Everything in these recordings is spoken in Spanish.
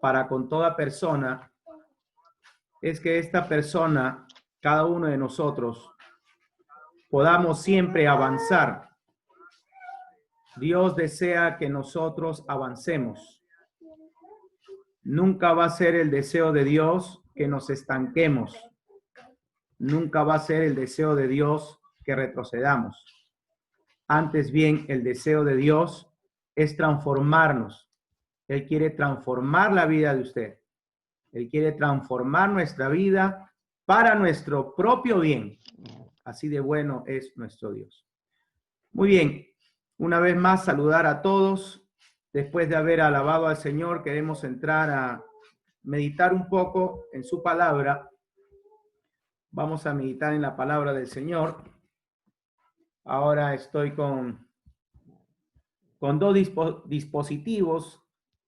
para con toda persona es que esta persona, cada uno de nosotros, podamos siempre avanzar. Dios desea que nosotros avancemos. Nunca va a ser el deseo de Dios que nos estanquemos. Nunca va a ser el deseo de Dios que retrocedamos. Antes bien, el deseo de Dios es transformarnos. Él quiere transformar la vida de usted. Él quiere transformar nuestra vida para nuestro propio bien. Así de bueno es nuestro Dios. Muy bien. Una vez más, saludar a todos. Después de haber alabado al Señor, queremos entrar a meditar un poco en su palabra. Vamos a meditar en la palabra del Señor. Ahora estoy con dos dispositivos.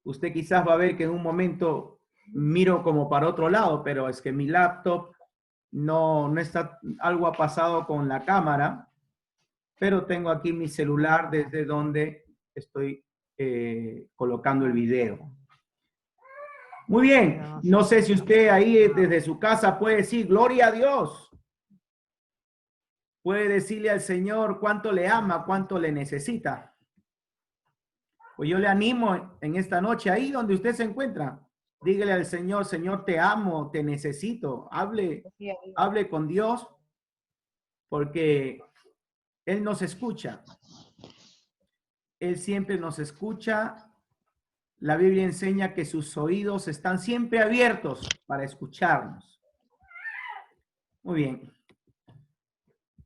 Usted quizás va a ver que en un momento miro como para otro lado, pero es que mi laptop no está, algo ha pasado con la cámara, pero tengo aquí mi celular desde donde estoy colocando el video. Muy bien, no sé si usted ahí desde su casa puede decir gloria a Dios. Puede decirle al Señor cuánto le ama, cuánto le necesita. Pues yo le animo en esta noche, ahí donde usted se encuentra, dígale al Señor, Señor, te amo, te necesito. Hable con Dios porque Él nos escucha. Él siempre nos escucha. La Biblia enseña que sus oídos están siempre abiertos para escucharnos. Muy bien.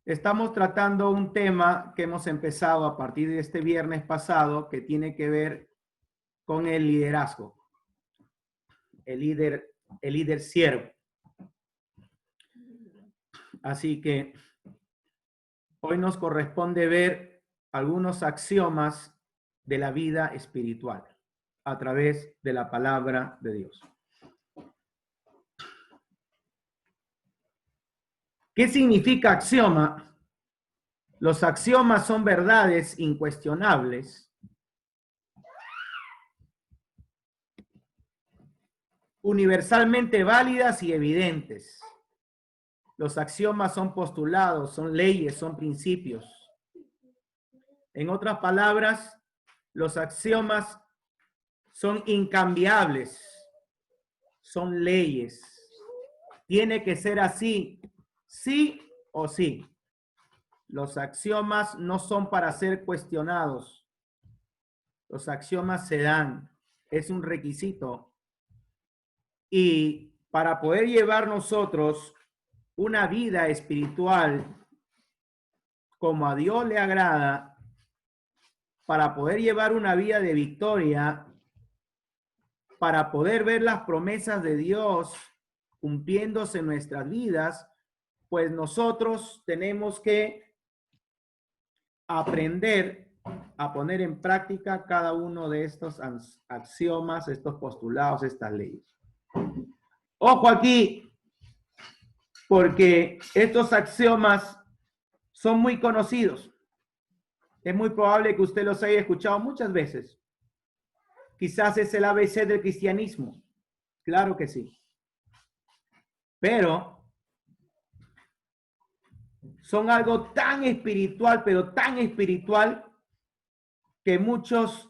Estamos tratando un tema que hemos empezado a partir de este viernes pasado que tiene que ver con el liderazgo. El líder siervo. Así que hoy nos corresponde ver algunos axiomas de la vida espiritual a través de la palabra de Dios. ¿Qué significa axioma? Los axiomas son verdades incuestionables, universalmente válidas y evidentes. Los axiomas son postulados, son leyes, son principios. En otras palabras, los axiomas son incambiables, son leyes. Tiene que ser así, sí o sí. Los axiomas no son para ser cuestionados. Los axiomas se dan, es un requisito. Y para poder llevar nosotros una vida espiritual como a Dios le agrada, para poder llevar una vida de victoria, para poder ver las promesas de Dios cumpliéndose en nuestras vidas, pues nosotros tenemos que aprender a poner en práctica cada uno de estos axiomas, estos postulados, estas leyes. Ojo aquí, porque estos axiomas son muy conocidos. Es muy probable que usted los haya escuchado muchas veces. Quizás es el ABC del cristianismo. Claro que sí. Pero son algo tan espiritual, pero tan espiritual, que muchos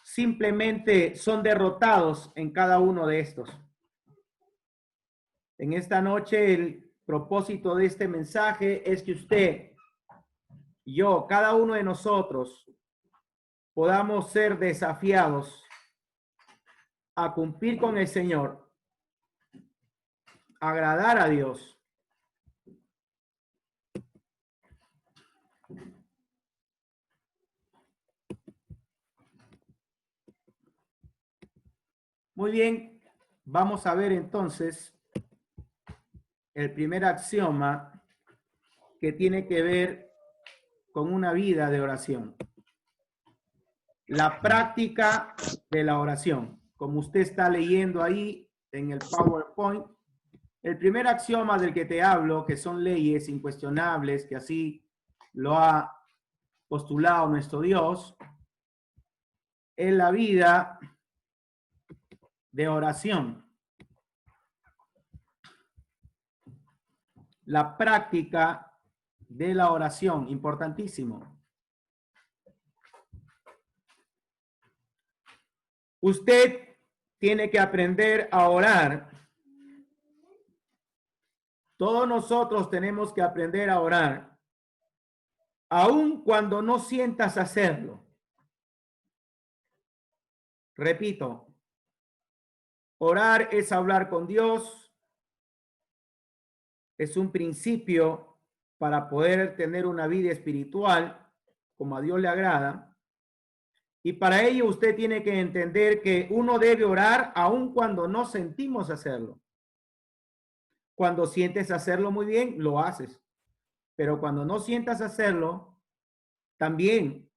simplemente son derrotados en cada uno de estos. En esta noche, el propósito de este mensaje es que usted, yo, cada uno de nosotros, podamos ser desafiados a cumplir con el Señor, agradar a Dios. Muy bien, vamos a ver entonces el primer axioma que tiene que ver con una vida de oración. La práctica de la oración. Como usted está leyendo ahí en el PowerPoint, el primer axioma del que te hablo, que son leyes incuestionables, que así lo ha postulado nuestro Dios, es la vida de oración. La práctica de la oración, importantísimo. Usted tiene que aprender a orar. Todos nosotros tenemos que aprender a orar, aun cuando no sientas hacerlo. Repito, orar es hablar con Dios. Es un principio para poder tener una vida espiritual como a Dios le agrada. Y para ello usted tiene que entender que uno debe orar aun cuando no sentimos hacerlo. Cuando sientes hacerlo muy bien, lo haces. Pero cuando no sientas hacerlo, también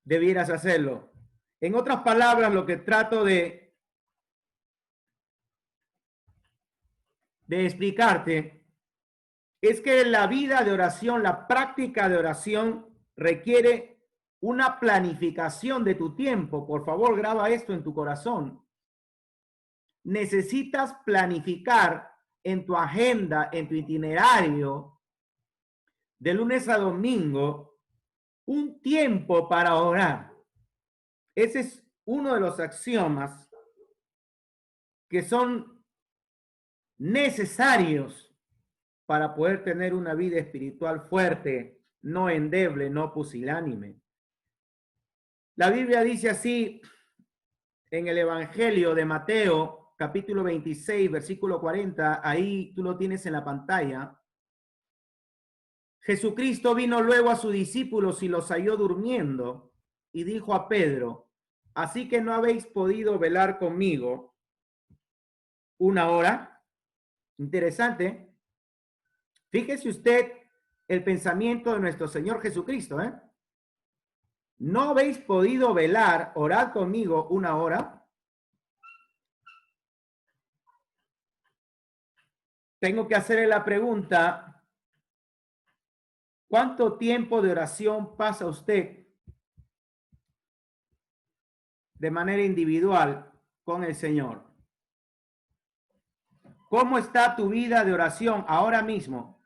debieras hacerlo. En otras palabras, lo que trato de explicarte es que la vida de oración, la práctica de oración requiere una planificación de tu tiempo. Por favor, graba esto en tu corazón. Necesitas planificar en tu agenda, en tu itinerario, de lunes a domingo, un tiempo para orar. Ese es uno de los axiomas que son necesarios para poder tener una vida espiritual fuerte, no endeble, no pusilánime. La Biblia dice así en el Evangelio de Mateo, capítulo 26, versículo 40, ahí tú lo tienes en la pantalla. Jesucristo vino luego a sus discípulos y los halló durmiendo y dijo a Pedro, ¿así que no habéis podido velar conmigo una hora? Interesante. Fíjese usted el pensamiento de nuestro Señor Jesucristo, ¿eh? ¿No habéis podido velar, orad conmigo una hora? Tengo que hacerle la pregunta, ¿cuánto tiempo de oración pasa usted de manera individual con el Señor? ¿Cómo está tu vida de oración ahora mismo?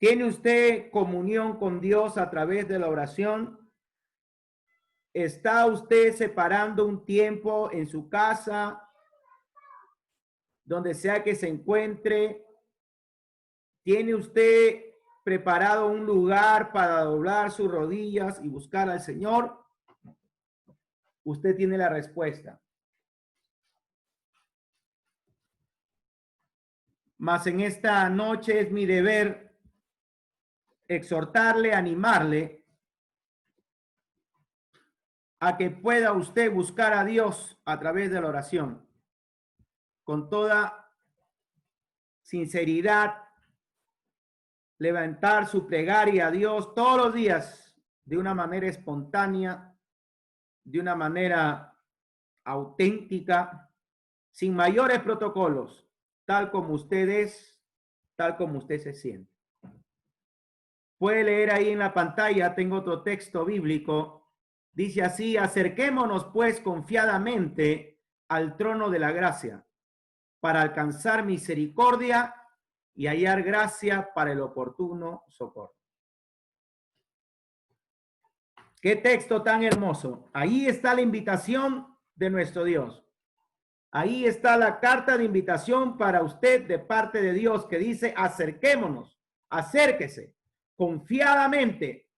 ¿Tiene usted comunión con Dios a través de la oración? ¿Está usted separando un tiempo en su casa, donde sea que se encuentre? ¿Tiene usted preparado un lugar para doblar sus rodillas y buscar al Señor? Usted tiene la respuesta. Mas en esta noche es mi deber exhortarle, animarle a que pueda usted buscar a Dios a través de la oración. Con toda sinceridad, levantar su plegaria a Dios todos los días de una manera espontánea, de una manera auténtica, sin mayores protocolos, tal como usted es, tal como usted se siente. Puede leer ahí en la pantalla, tengo otro texto bíblico, dice así, acerquémonos pues confiadamente al trono de la gracia para alcanzar misericordia y hallar gracia para el oportuno socorro. Qué texto tan hermoso. Ahí está la invitación de nuestro Dios. Ahí está la carta de invitación para usted de parte de Dios que dice, acerquémonos, acérquese confiadamente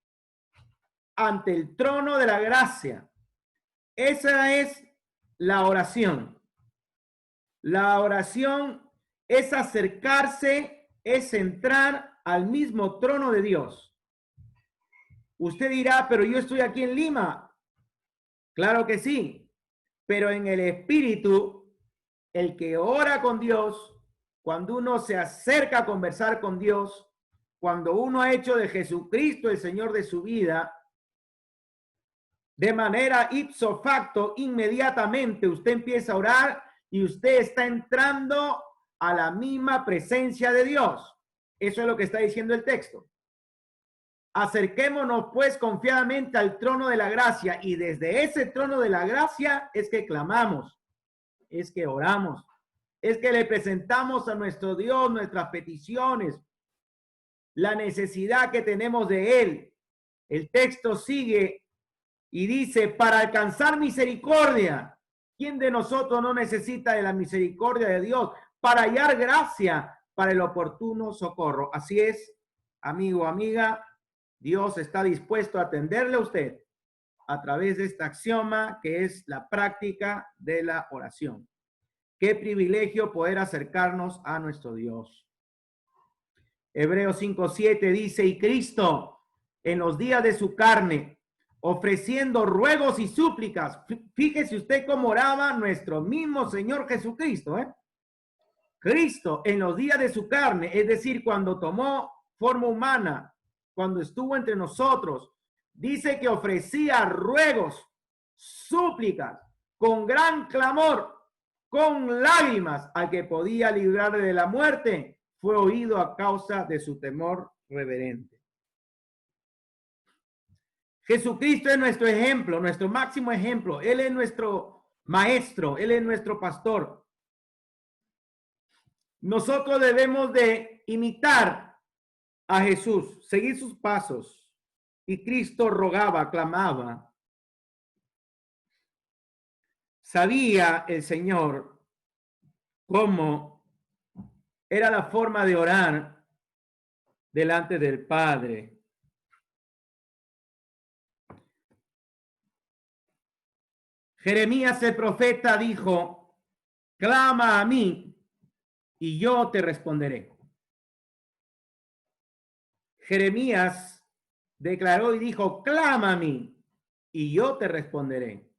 ante el trono de la gracia. Esa es la oración. La oración es acercarse, es entrar al mismo trono de Dios. Usted dirá, pero yo estoy aquí en Lima. Claro que sí, pero en el espíritu, el que ora con Dios, cuando uno se acerca a conversar con Dios, cuando uno ha hecho de Jesucristo el Señor de su vida, de manera ipso facto, inmediatamente usted empieza a orar y usted está entrando a la misma presencia de Dios. Eso es lo que está diciendo el texto. Acerquémonos pues confiadamente al trono de la gracia, y desde ese trono de la gracia es que clamamos, es que oramos, es que le presentamos a nuestro Dios nuestras peticiones, la necesidad que tenemos de Él. El texto sigue y dice, para alcanzar misericordia. ¿Quién de nosotros no necesita de la misericordia de Dios para hallar gracia para el oportuno socorro? Así es, amigo, amiga, Dios está dispuesto a atenderle a usted a través de este axioma que es la práctica de la oración. Qué privilegio poder acercarnos a nuestro Dios. Hebreos 5:7 dice, y Cristo en los días de su carne, ofreciendo ruegos y súplicas. Fíjese usted cómo oraba nuestro mismo Señor Jesucristo, Cristo en los días de su carne, es decir, cuando tomó forma humana, cuando estuvo entre nosotros, dice que ofrecía ruegos, súplicas, con gran clamor, con lágrimas, al que podía librarle de la muerte, fue oído a causa de su temor reverente. Jesucristo es nuestro ejemplo, nuestro máximo ejemplo. Él es nuestro maestro, Él es nuestro pastor. Nosotros debemos de imitar a Jesús, seguir sus pasos. Y Cristo rogaba, clamaba. Sabía el Señor cómo era la forma de orar delante del Padre. Jeremías el profeta dijo, clama a mí y yo te responderé. Jeremías declaró y dijo, clama a mí y yo te responderé.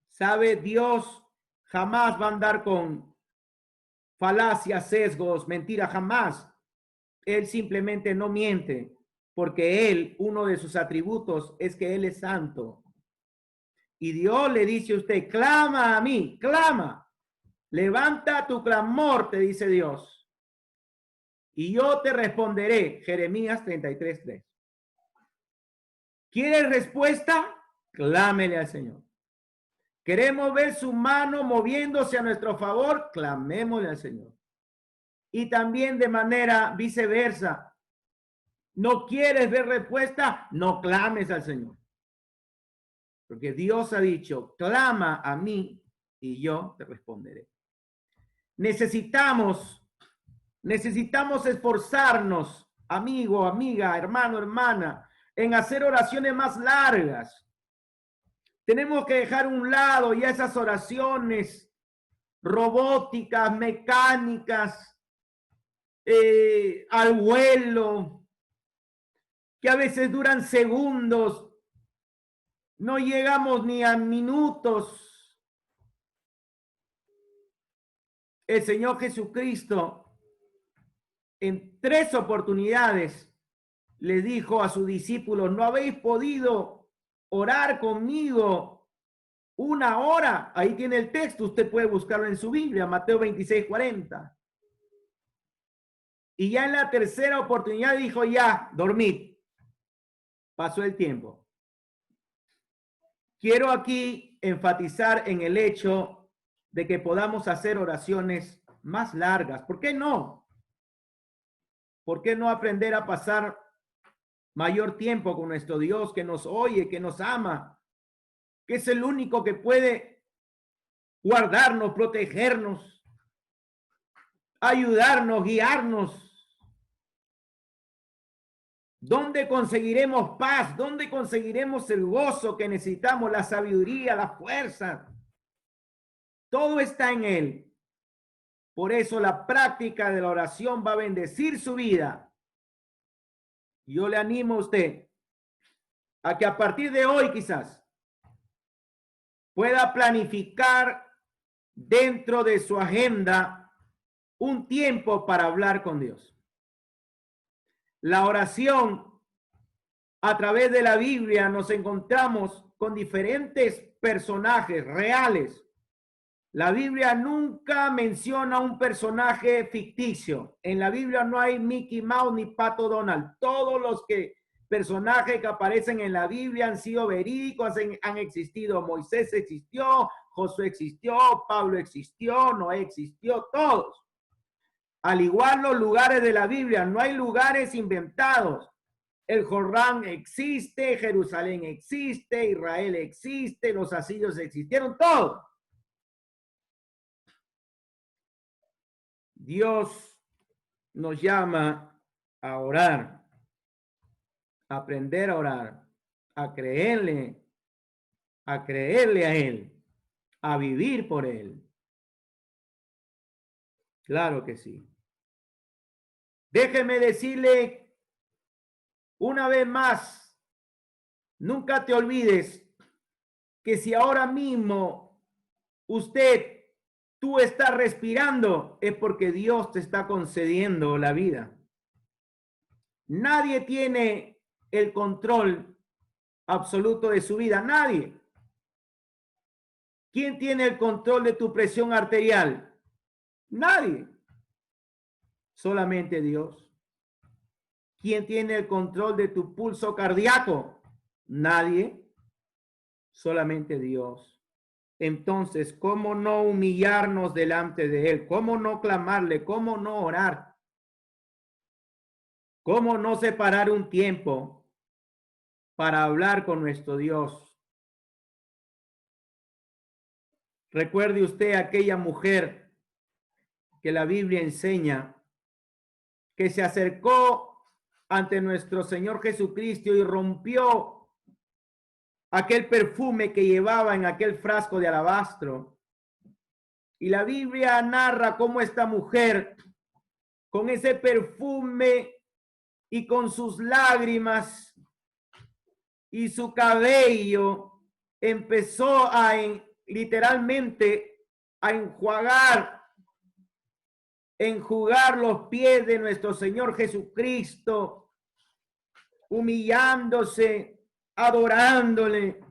¿Sabe? Dios jamás va a andar con falacias, sesgos, mentiras, jamás. Él simplemente no miente, porque Él, uno de sus atributos es que Él es santo. Y Dios le dice a usted, clama a mí, clama, levanta tu clamor, te dice Dios, y yo te responderé. Jeremías 33:3. ¿Quieres respuesta? Clámele al Señor. ¿Queremos ver su mano moviéndose a nuestro favor? Clamémosle al Señor. Y también de manera viceversa. ¿No quieres ver respuesta? No clames al Señor. Porque Dios ha dicho, clama a mí y yo te responderé. Necesitamos esforzarnos, amigo, amiga, hermano, hermana, en hacer oraciones más largas. Tenemos que dejar a un lado ya esas oraciones robóticas, mecánicas, al vuelo, que a veces duran segundos. No llegamos ni a minutos. El Señor Jesucristo en 3 oportunidades le dijo a sus discípulos, ¿no habéis podido orar conmigo 1 hora? Ahí tiene el texto, usted puede buscarlo en su Biblia, Mateo 26:40. Y ya en la 3ª oportunidad dijo, ya, dormid. Pasó el tiempo. Quiero aquí enfatizar en el hecho de que podamos hacer oraciones más largas. ¿Por qué no? ¿Por qué no aprender a pasar mayor tiempo con nuestro Dios que nos oye, que nos ama, que es el único que puede guardarnos, protegernos, ayudarnos, guiarnos? ¿Dónde conseguiremos paz? ¿Dónde conseguiremos el gozo que necesitamos, la sabiduría, la fuerza? Todo está en Él. Por eso la práctica de la oración va a bendecir su vida. Yo le animo a usted a que a partir de hoy quizás pueda planificar dentro de su agenda un tiempo para hablar con Dios. La oración, a través de la Biblia nos encontramos con diferentes personajes reales. La Biblia nunca menciona un personaje ficticio. En la Biblia no hay Mickey Mouse ni Pato Donald. Todos los que personajes que aparecen en la Biblia han sido verídicos, han existido. Moisés existió, Josué existió, Pablo existió, Noé existió, todos. Al igual los lugares de la Biblia, no hay lugares inventados. El Jordán existe, Jerusalén existe, Israel existe, los asirios existieron, todos. Dios nos llama a orar, a aprender a orar, a creerle a Él, a vivir por Él. Claro que sí. Déjeme decirle una vez más, nunca te olvides que si ahora mismo tú estás respirando, es porque Dios te está concediendo la vida. Nadie tiene el control absoluto de su vida, nadie. ¿Quién tiene el control de tu presión arterial? Nadie. Solamente Dios. ¿Quién tiene el control de tu pulso cardíaco? Nadie. Solamente Dios. Entonces, ¿cómo no humillarnos delante de Él? ¿Cómo no clamarle? ¿Cómo no orar? ¿Cómo no separar un tiempo para hablar con nuestro Dios? Recuerde usted aquella mujer que la Biblia enseña que se acercó ante nuestro Señor Jesucristo y rompió aquel perfume que llevaba en aquel frasco de alabastro. Y la Biblia narra cómo esta mujer, con ese perfume y con sus lágrimas y su cabello, empezó a literalmente a enjugar los pies de nuestro Señor Jesucristo, humillándose, adorándole.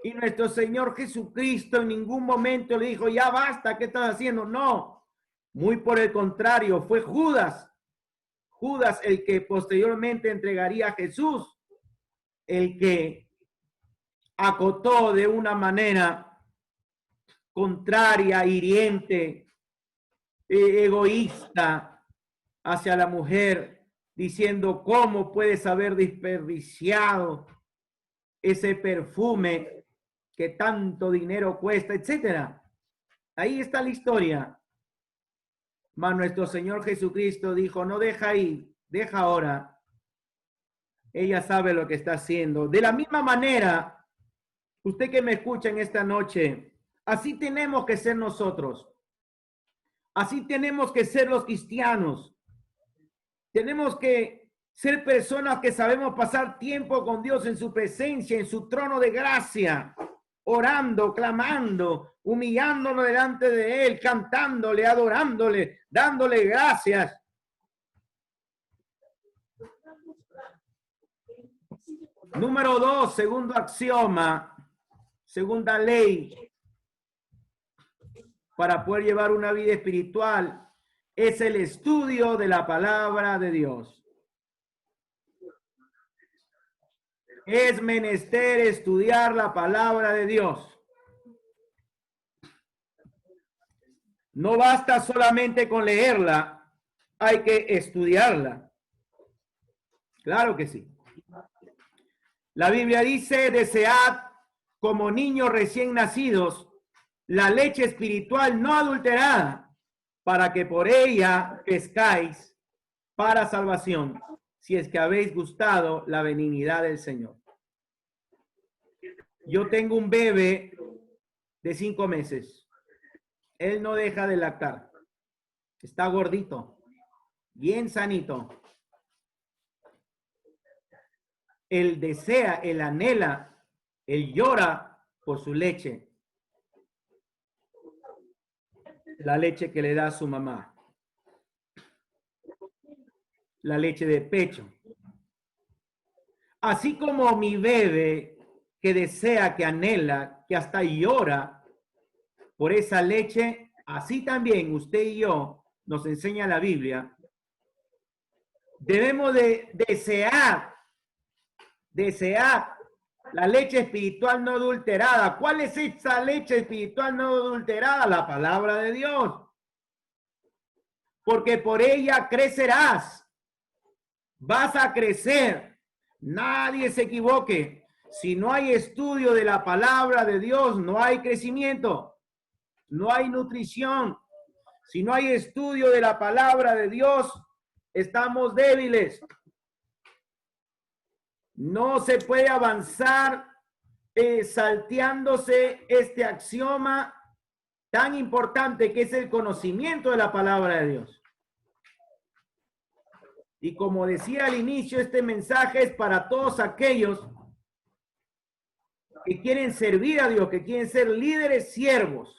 Y nuestro Señor Jesucristo en ningún momento le dijo, ya basta, ¿qué estás haciendo? No, muy por el contrario, fue Judas el que posteriormente entregaría a Jesús, el que acotó de una manera contraria, hiriente, egoísta hacia la mujer, diciendo, ¿cómo puedes haber desperdiciado ese perfume que tanto dinero cuesta, etcétera? Ahí está la historia. Mas nuestro Señor Jesucristo dijo, no, deja ahí, deja ahora. Ella sabe lo que está haciendo. De la misma manera, usted que me escucha en esta noche, así tenemos que ser nosotros. Así tenemos que ser los cristianos. Tenemos que ser personas que sabemos pasar tiempo con Dios en su presencia, en su trono de gracia, orando, clamando, humillándonos delante de Él, cantándole, adorándole, dándole gracias. Número 2, segundo axioma, segunda ley para poder llevar una vida espiritual, es el estudio de la palabra de Dios. Es menester estudiar la palabra de Dios. No basta solamente con leerla, hay que estudiarla. Claro que sí. La Biblia dice, desead como niños recién nacidos la leche espiritual no adulterada, para que por ella pescáis para salvación, si es que habéis gustado la benignidad del Señor. Yo tengo un bebé de 5 meses. Él no deja de lactar. Está gordito, bien sanito. Él desea, él anhela, él llora por su leche. La leche que le da su mamá. La leche de pecho. Así como mi bebé que desea, que anhela, que hasta llora por esa leche, así también usted y yo, nos enseña la Biblia, Debemos de desear la leche espiritual no adulterada. ¿Cuál es esa leche espiritual no adulterada? La palabra de Dios. Porque por ella crecerás. Vas a crecer. Nadie se equivoque. Si no hay estudio de la palabra de Dios, no hay crecimiento. No hay nutrición. Si no hay estudio de la palabra de Dios, estamos débiles. No se puede avanzar salteándose este axioma tan importante que es el conocimiento de la palabra de Dios. Y como decía al inicio, este mensaje es para todos aquellos que quieren servir a Dios, que quieren ser líderes siervos,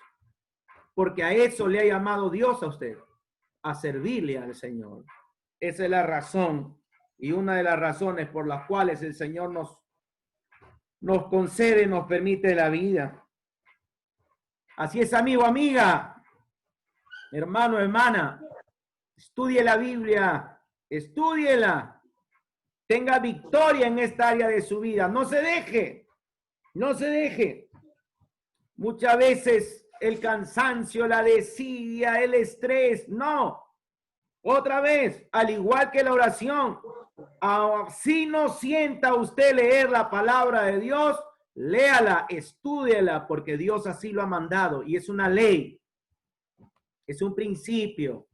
porque a eso le ha llamado Dios a usted, a servirle al Señor. Esa es la razón y una de las razones por las cuales el Señor nos concede, nos permite la vida. Así es, amigo, amiga, hermano, hermana, estudie la Biblia, estúdiela, tenga victoria en esta área de su vida, no se deje, no se deje. Muchas veces el cansancio, la desidia, el estrés, no. Otra vez, al igual que la oración, si no sienta usted leer la palabra de Dios, léala, estúdiela, porque Dios así lo ha mandado y es una ley, es un principio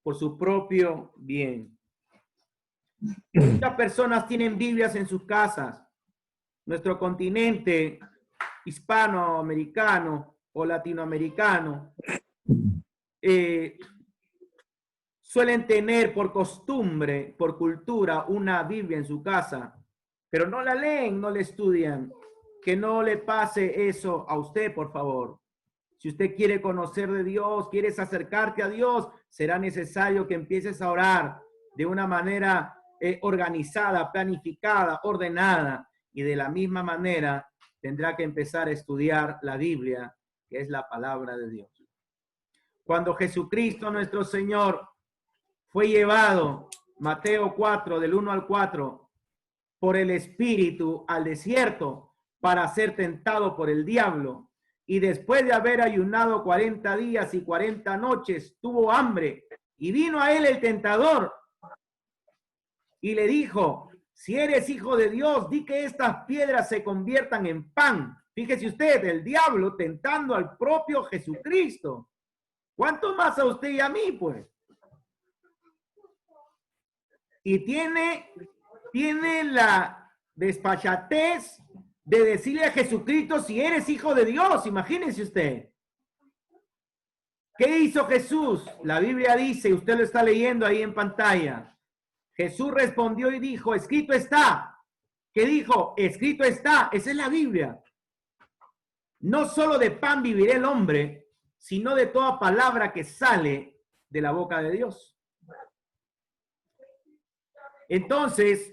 por su propio bien. Muchas personas tienen Biblias en sus casas. Nuestro continente hispanoamericano o latinoamericano suelen tener por costumbre, por cultura, una Biblia en su casa, pero no la leen, no la estudian. Que no le pase eso a usted, por favor. Si usted quiere conocer de Dios, quieres acercarte a Dios, será necesario que empieces a orar de una manera organizada, planificada, ordenada, y de la misma manera tendrá que empezar a estudiar la Biblia, que es la palabra de Dios. Cuando Jesucristo, nuestro Señor, fue llevado, Mateo 4, del 1 al 4, por el Espíritu al desierto para ser tentado por el diablo, y después de haber ayunado 40 días y 40 noches, tuvo hambre, y vino a él el tentador, y le dijo: si eres hijo de Dios, di que estas piedras se conviertan en pan. Fíjese usted, el diablo tentando al propio Jesucristo. ¿Cuánto más a usted y a mí, pues? Y tiene la despachatez de decirle a Jesucristo: si eres hijo de Dios. Imagínense usted. ¿Qué hizo Jesús? La Biblia dice, usted lo está leyendo ahí en pantalla. Jesús respondió y dijo: escrito está. ¿Qué dijo? Escrito está. Esa es la Biblia. No solo de pan vivirá el hombre, sino de toda palabra que sale de la boca de Dios. Entonces,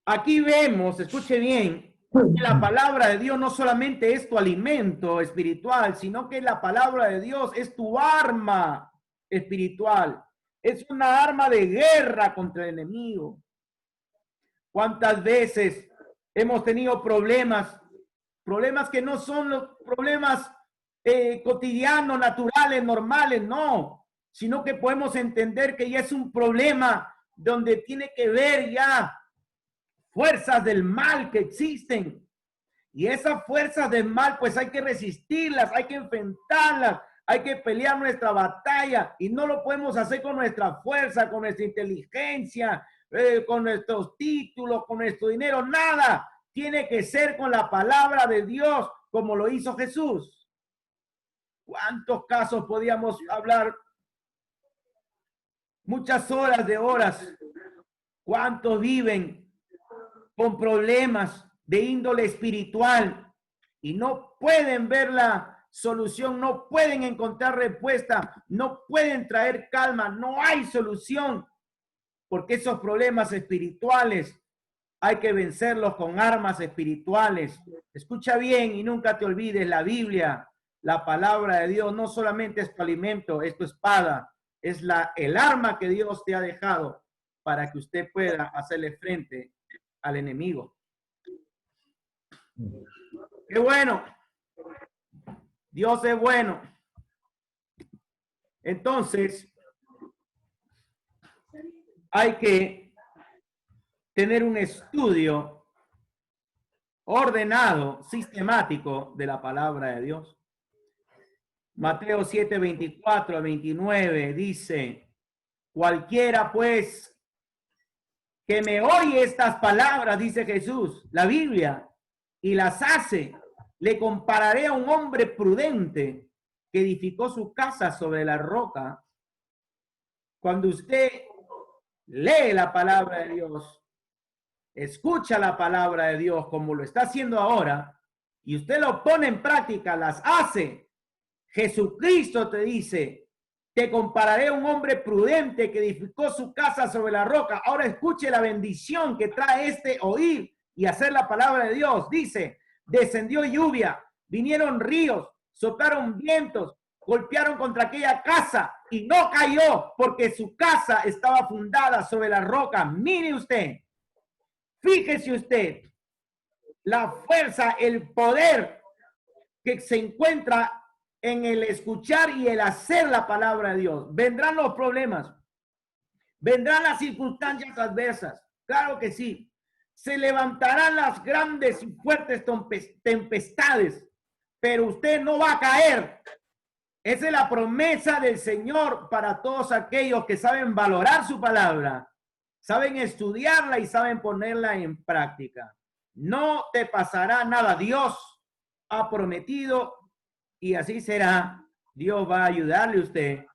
aquí vemos, escuche bien, que la palabra de Dios no solamente es tu alimento espiritual, sino que la palabra de Dios es tu arma espiritual. Es una arma de guerra contra el enemigo. ¿Cuántas veces hemos tenido problemas que no son los problemas cotidianos, naturales, normales, no, sino que podemos entender que ya es un problema donde tiene que ver ya fuerzas del mal que existen. Y esas fuerzas del mal, pues hay que resistirlas, hay que enfrentarlas, hay que pelear nuestra batalla, y no lo podemos hacer con nuestra fuerza, con nuestra inteligencia, con nuestros títulos, con nuestro dinero, nada. Tiene que ser con la palabra de Dios, como lo hizo Jesús. ¿Cuántos casos podíamos hablar? Muchas horas de horas. ¿Cuántos viven con problemas de índole espiritual y no pueden ver la solución, no pueden encontrar respuesta, no pueden traer calma, no hay solución? Porque esos problemas espirituales hay que vencerlos con armas espirituales. Escucha bien y nunca te olvides, la Biblia, la palabra de Dios, no solamente es tu alimento, es tu espada, es el arma que Dios te ha dejado para que usted pueda hacerle frente al enemigo. ¡Qué bueno! Dios es bueno. Entonces, hay que tener un estudio ordenado, sistemático de la palabra de Dios. Mateo 7, 24 a 29 dice, cualquiera pues que me oye estas palabras, dice Jesús, la Biblia, y las hace, le compararé a un hombre prudente que edificó su casa sobre la roca. Cuando usted lee la palabra de Dios, escucha la palabra de Dios como lo está haciendo ahora, y usted lo pone en práctica, las hace, Jesucristo te dice, te compararé a un hombre prudente que edificó su casa sobre la roca. Ahora escuche la bendición que trae este oír y hacer la palabra de Dios. Dice, descendió lluvia, vinieron ríos, soplaron vientos, golpearon contra aquella casa y no cayó porque su casa estaba fundada sobre la roca. Mire usted, fíjese usted, la fuerza, el poder que se encuentra en el escuchar y el hacer la palabra de Dios. Vendrán los problemas, vendrán las circunstancias adversas, claro que sí. Se levantarán las grandes y fuertes tempestades, pero usted no va a caer. Esa es la promesa del Señor para todos aquellos que saben valorar su palabra, saben estudiarla y saben ponerla en práctica. No te pasará nada. Dios ha prometido y así será. Dios va a ayudarle a usted,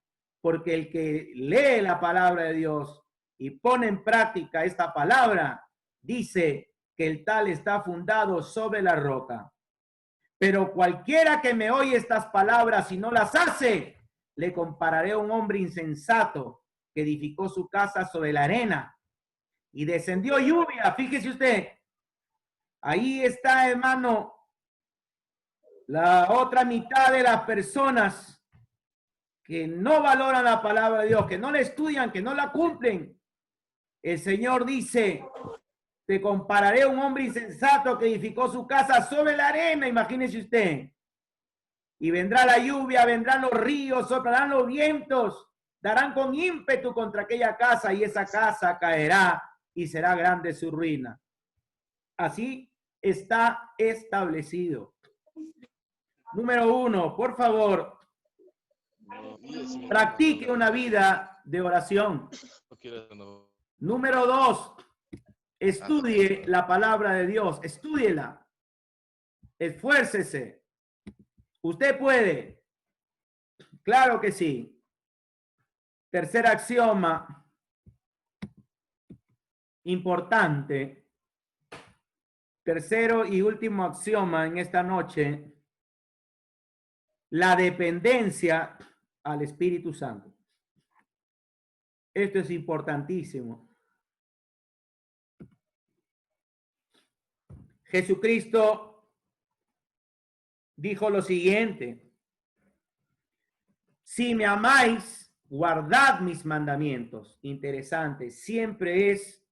porque el que lee la palabra de Dios y pone en práctica esta palabra, dice que el tal está fundado sobre la roca. Pero cualquiera que me oye estas palabras y no las hace, le compararé a un hombre insensato que edificó su casa sobre la arena y descendió lluvia. Fíjese usted, ahí está, hermano, la otra mitad de las personas que no valoran la palabra de Dios, que no la estudian, que no la cumplen. El Señor dice, te compararé a un hombre insensato que edificó su casa sobre la arena, imagínese usted. Y vendrá la lluvia, vendrán los ríos, soplarán los vientos, darán con ímpetu contra aquella casa y esa casa caerá y será grande su ruina. Así está establecido. Número 1, por favor, practique una vida de oración. Número 2, estudie la palabra de Dios, estúdiela, esfuércese. Usted puede, claro que sí. Tercer axioma importante, tercero y último axioma en esta noche, la dependencia al Espíritu Santo. Esto es importantísimo. Jesucristo dijo lo siguiente: si me amáis, guardad mis mandamientos. Interesante, siempre es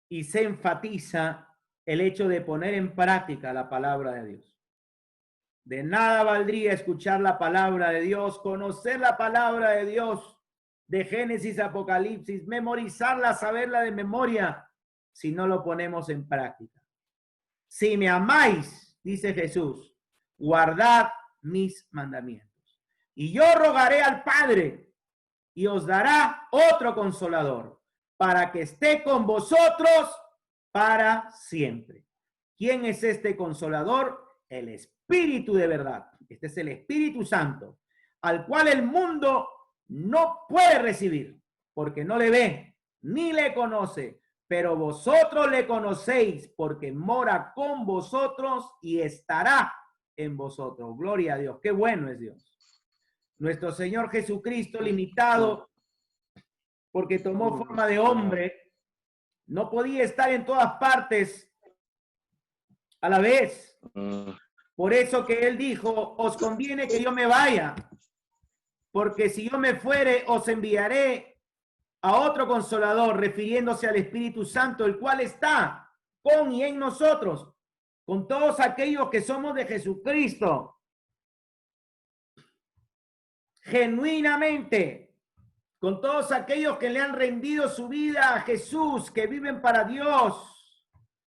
y se enfatiza el hecho de poner en práctica la palabra de Dios. De nada valdría escuchar la palabra de Dios, conocer la palabra de Dios, de Génesis a Apocalipsis, memorizarla, saberla de memoria, si no lo ponemos en práctica. Si me amáis, dice Jesús, guardad mis mandamientos. Y yo rogaré al Padre y os dará otro consolador para que esté con vosotros para siempre. ¿Quién es este consolador? El Espíritu de verdad. Este es el Espíritu Santo, al cual el mundo no puede recibir, porque no le ve ni le conoce, pero vosotros le conocéis, porque mora con vosotros y estará en vosotros. Gloria a Dios. Qué bueno es Dios. Nuestro Señor Jesucristo, limitado, porque tomó forma de hombre, no podía estar en todas partes a la vez. Por eso que él dijo, os conviene que yo me vaya, porque si yo me fuere, os enviaré a otro consolador, refiriéndose al Espíritu Santo, el cual está con y en nosotros, con todos aquellos que somos de Jesucristo, genuinamente, con todos aquellos que le han rendido su vida a Jesús, que viven para Dios,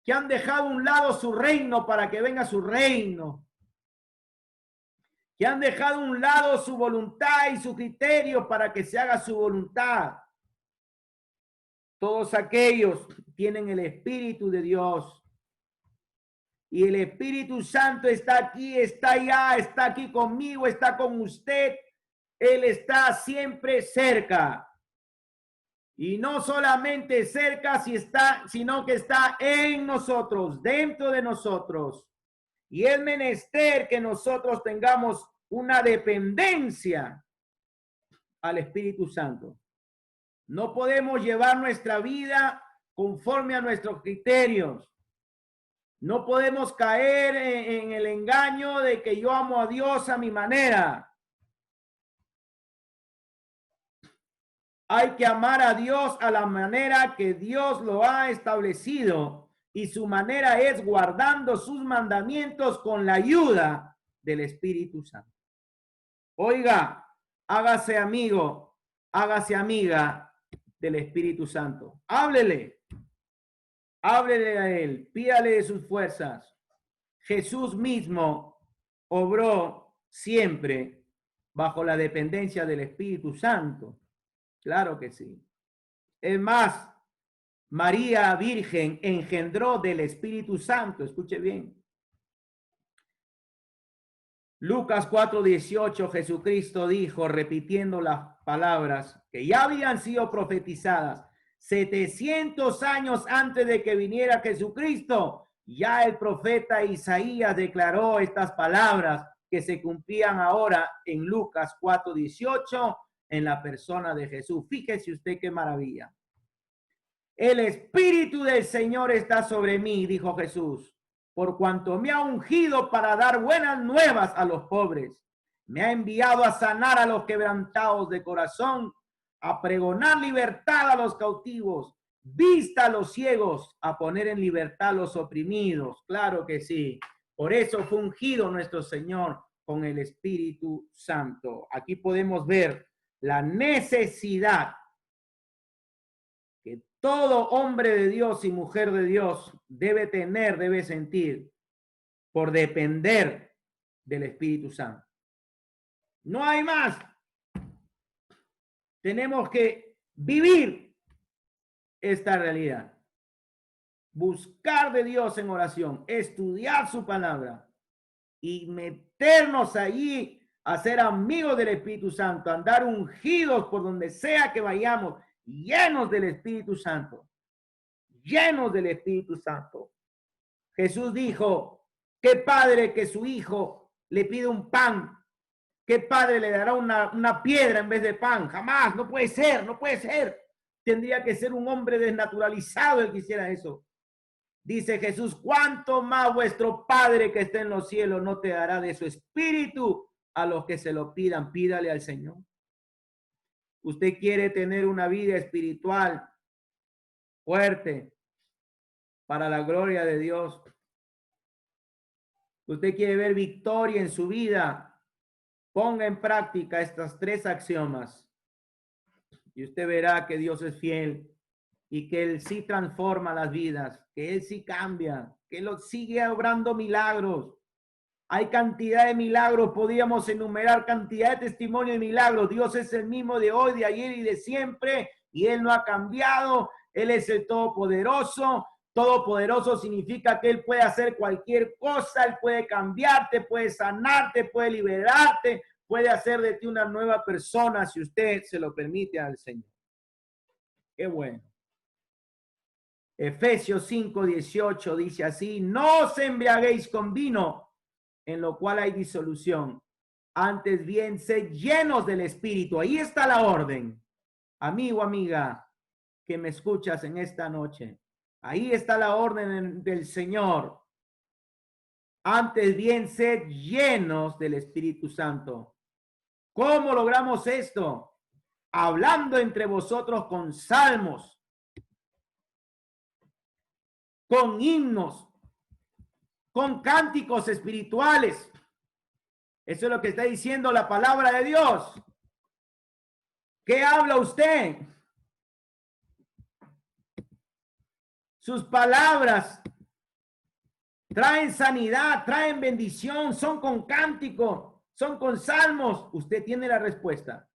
que han dejado a un lado su reino para que venga su reino, que han dejado a un lado su voluntad y su criterio para que se haga su voluntad. Todos aquellos tienen el Espíritu de Dios. Y el Espíritu Santo está aquí, está allá, está aquí conmigo, está con usted. Él está siempre cerca. Y no solamente cerca, sino que está en nosotros, dentro de nosotros. Y es menester que nosotros tengamos una dependencia al Espíritu Santo. No podemos llevar nuestra vida conforme a nuestros criterios. No podemos caer en el engaño de que yo amo a Dios a mi manera. Hay que amar a Dios a la manera que Dios lo ha establecido. Y su manera es guardando sus mandamientos con la ayuda del Espíritu Santo. Oiga, hágase amigo, hágase amiga del Espíritu Santo. Háblele a él, pídale de sus fuerzas. Jesús mismo obró siempre bajo la dependencia del Espíritu Santo. Claro que sí. Es más, María Virgen engendró del Espíritu Santo. Escuche bien. Lucas 4:18, Jesucristo dijo, repitiendo las palabras que ya habían sido profetizadas 700 años antes de que viniera Jesucristo, ya el profeta Isaías declaró estas palabras que se cumplían ahora en Lucas 4:18 en la persona de Jesús. Fíjese usted qué maravilla. El Espíritu del Señor está sobre mí, dijo Jesús, por cuanto me ha ungido para dar buenas nuevas a los pobres. Me ha enviado a sanar a los quebrantados de corazón, a pregonar libertad a los cautivos, vista a los ciegos, a poner en libertad a los oprimidos. Claro que sí. Por eso fue ungido nuestro Señor con el Espíritu Santo. Aquí podemos ver la necesidad que todo hombre de Dios y mujer de Dios debe tener, debe sentir, por depender del Espíritu Santo. No hay más. Tenemos que vivir esta realidad. Buscar de Dios en oración, estudiar su palabra y meternos allí a ser amigos del Espíritu Santo, andar ungidos por donde sea que vayamos, llenos del Espíritu Santo, llenos del Espíritu Santo. Jesús dijo, ¿qué padre que su hijo le pide un pan? ¿Qué padre le dará una piedra en vez de pan? Jamás, no puede ser, no puede ser. Tendría que ser un hombre desnaturalizado el que hiciera eso. Dice Jesús, ¿cuánto más vuestro Padre que está en los cielos no te dará de su espíritu a los que se lo pidan? Pídale al Señor. Usted quiere tener una vida espiritual fuerte para la gloria de Dios. Usted quiere ver victoria en su vida. Ponga en práctica estas 3 axiomas y usted verá que Dios es fiel y que Él sí transforma las vidas, que Él sí cambia, que Él sigue obrando milagros. Hay cantidad de milagros, podríamos enumerar cantidad de testimonios de milagros. Dios es el mismo de hoy, de ayer y de siempre, y Él no ha cambiado. Él es el Todopoderoso. Todopoderoso significa que Él puede hacer cualquier cosa, Él puede cambiarte, puede sanarte, puede liberarte, puede hacer de ti una nueva persona si usted se lo permite al Señor. Qué bueno. Efesios 5:18 dice así, no os embriaguéis con vino, en lo cual hay disolución. Antes bien, sed llenos del Espíritu. Ahí está la orden. Amigo, amiga, que me escuchas en esta noche. Ahí está la orden del Señor. Antes bien, sed llenos del Espíritu Santo. ¿Cómo logramos esto? hablando entre vosotros con salmos, con himnos, con cánticos espirituales. Eso es lo que está diciendo la palabra de Dios. ¿Qué habla usted? Sus palabras traen sanidad, traen bendición, son con cántico, son con salmos. Usted tiene la respuesta.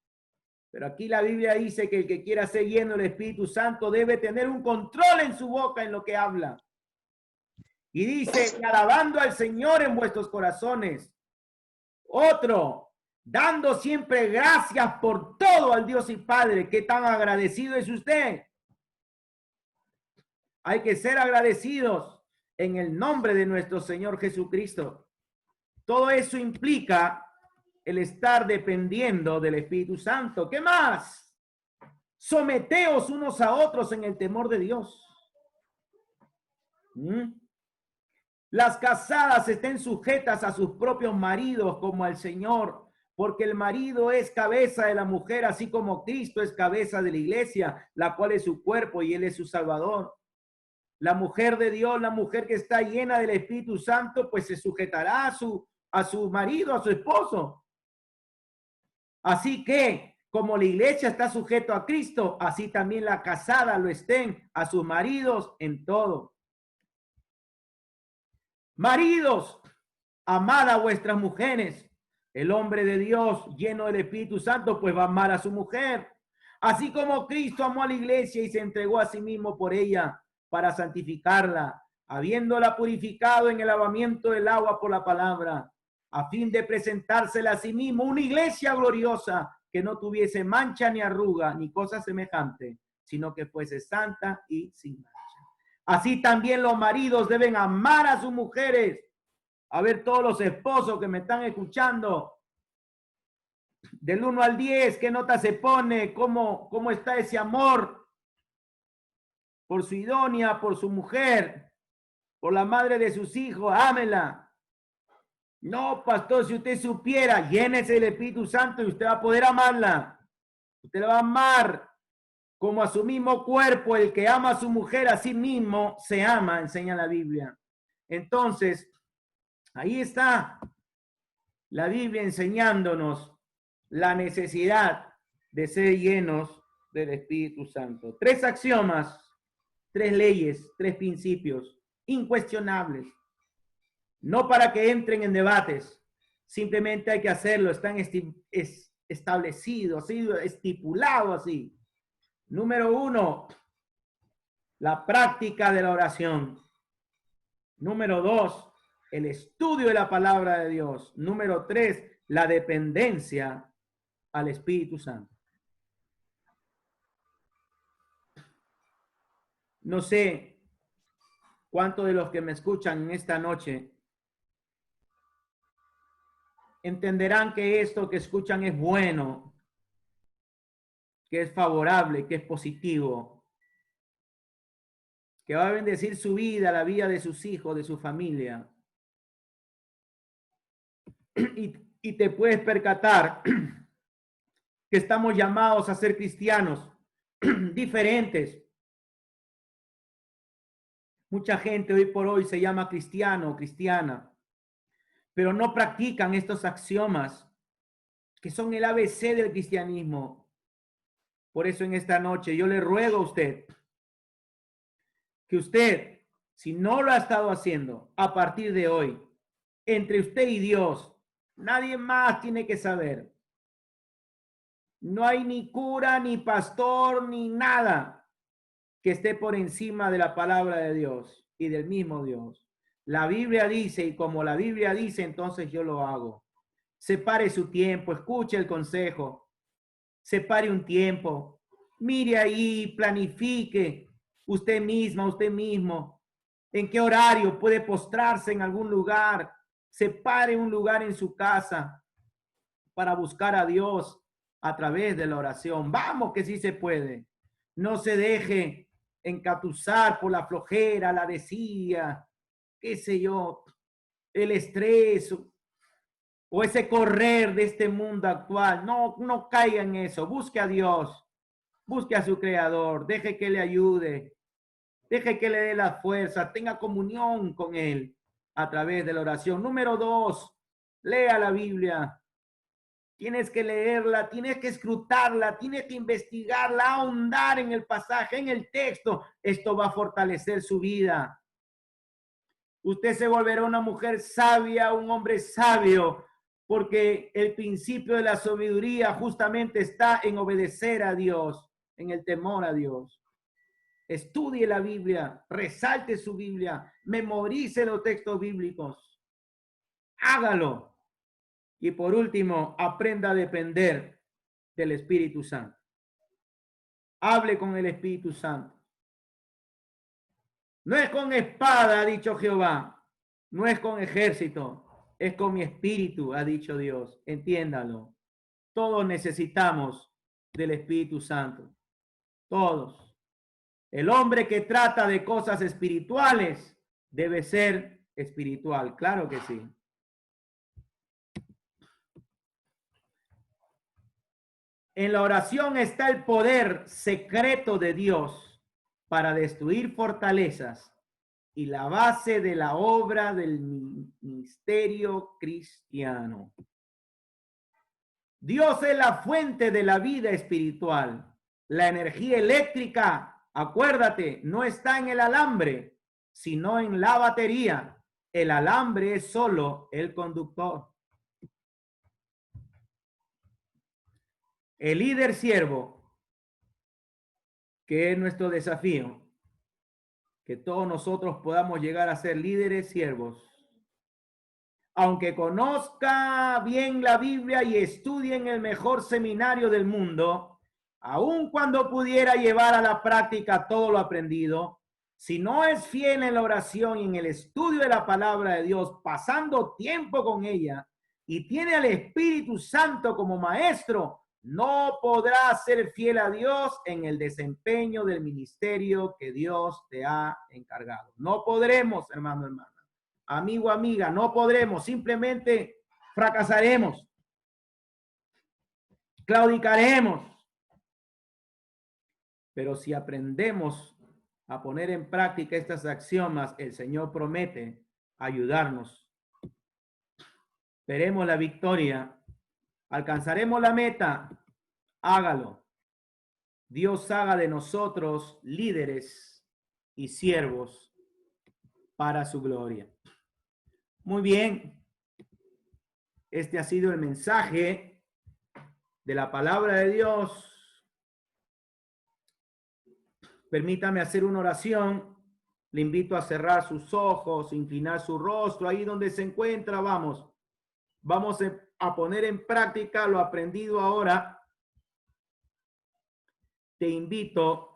Pero aquí la Biblia dice que el que quiera ser lleno del Espíritu Santo debe tener un control en su boca en lo que habla. Y dice, alabando al Señor en vuestros corazones. Otro, dando siempre gracias por todo al Dios y Padre. ¿Qué tan agradecido es usted? Hay que ser agradecidos en el nombre de nuestro Señor Jesucristo. Todo eso implica el estar dependiendo del Espíritu Santo. ¿Qué más? Someteos unos a otros en el temor de Dios. Las casadas estén sujetas a sus propios maridos como al Señor, porque el marido es cabeza de la mujer, así como Cristo es cabeza de la iglesia, la cual es su cuerpo y él es su Salvador. La mujer de Dios, la mujer que está llena del Espíritu Santo, pues se sujetará a su marido, a su esposo. Así que, como la iglesia está sujeto a Cristo, así también la casada lo estén a sus maridos en todo. Maridos, amad a vuestras mujeres. El hombre de Dios lleno del Espíritu Santo, pues va a amar a su mujer. Así como Cristo amó a la iglesia y se entregó a sí mismo por ella para santificarla, habiéndola purificado en el lavamiento del agua por la palabra, a fin de presentársela a sí mismo una iglesia gloriosa que no tuviese mancha ni arruga ni cosa semejante, sino que fuese santa y sin mancha. Así también los maridos deben amar a sus mujeres. A ver, todos los esposos que me están escuchando, del 1 al 10, ¿qué nota se pone? ¿Cómo está ese amor por su idónea, por su mujer, por la madre de sus hijos? Ámela. No, pastor, si usted supiera, llénese del Espíritu Santo y usted va a poder amarla. Usted la va a amar como a su mismo cuerpo. El que ama a su mujer a sí mismo se ama, enseña la Biblia. Entonces, ahí está la Biblia enseñándonos la necesidad de ser llenos del Espíritu Santo. 3 axiomas, 3 leyes, 3 principios incuestionables. No para que entren en debates, simplemente hay que hacerlo, están establecidos, así, estipulado así. Número 1, la práctica de la oración. Número 2, el estudio de la palabra de Dios. Número 3, la dependencia al Espíritu Santo. No sé cuántos de los que me escuchan en esta noche entenderán que esto que escuchan es bueno, que es favorable, que es positivo, que va a bendecir su vida, la vida de sus hijos, de su familia. Y te puedes percatar que estamos llamados a ser cristianos diferentes. Mucha gente hoy por hoy se llama cristiano o cristiana, pero no practican estos axiomas que son el ABC del cristianismo. Por eso en esta noche yo le ruego a usted que usted, si no lo ha estado haciendo, a partir de hoy, entre usted y Dios, nadie más tiene que saber. No hay ni cura, ni pastor, ni nada que esté por encima de la palabra de Dios y del mismo Dios. La Biblia dice, y como la Biblia dice, entonces yo lo hago. Separe su tiempo, escuche el consejo, separe un tiempo, mire ahí, planifique usted misma, usted mismo, en qué horario puede postrarse en algún lugar, separe un lugar en su casa para buscar a Dios a través de la oración. Vamos que sí se puede. No se deje encatusar por la flojera, la desidia, qué sé yo, el estrés o ese correr de este mundo actual. No caiga en eso. Busque a Dios. Busque a su Creador. Deje que le ayude. Deje que le dé la fuerza. Tenga comunión con Él a través de la oración. Número 2, lea la Biblia. Tienes que leerla, tienes que escrutarla, tienes que investigarla, ahondar en el pasaje, en el texto. Esto va a fortalecer su vida. Usted se volverá una mujer sabia, un hombre sabio, porque el principio de la sabiduría justamente está en obedecer a Dios, en el temor a Dios. Estudie la Biblia, resalte su Biblia, memorice los textos bíblicos. Hágalo. Y por último, aprenda a depender del Espíritu Santo. Hable con el Espíritu Santo. No es con espada, ha dicho Jehová. No es con ejército. Es con mi espíritu, ha dicho Dios. Entiéndalo. Todos necesitamos del Espíritu Santo. Todos. El hombre que trata de cosas espirituales debe ser espiritual. Claro que sí. En la oración está el poder secreto de Dios para destruir fortalezas y la base de la obra del ministerio cristiano. Dios es la fuente de la vida espiritual. La energía eléctrica, acuérdate, no está en el alambre, sino en la batería. El alambre es solo el conductor. El líder siervo, que es nuestro desafío, que todos nosotros podamos llegar a ser líderes siervos. Aunque conozca bien la Biblia y estudie en el mejor seminario del mundo, aun cuando pudiera llevar a la práctica todo lo aprendido, si no es fiel en la oración y en el estudio de la palabra de Dios, pasando tiempo con ella, y tiene al Espíritu Santo como maestro, no podrá ser fiel a Dios en el desempeño del ministerio que Dios te ha encargado. No podremos, hermano, hermana. Amigo, amiga, no podremos, simplemente fracasaremos, claudicaremos. Pero si aprendemos a poner en práctica estas axiomas, el Señor promete ayudarnos. Veremos la victoria, alcanzaremos la meta. Hágalo. Dios haga de nosotros líderes y siervos para su gloria. Muy bien. Este ha sido el mensaje de la palabra de Dios. Permítame hacer una oración. Le invito a cerrar sus ojos, inclinar su rostro ahí donde se encuentra. Vamos a poner en práctica lo aprendido ahora. Te invito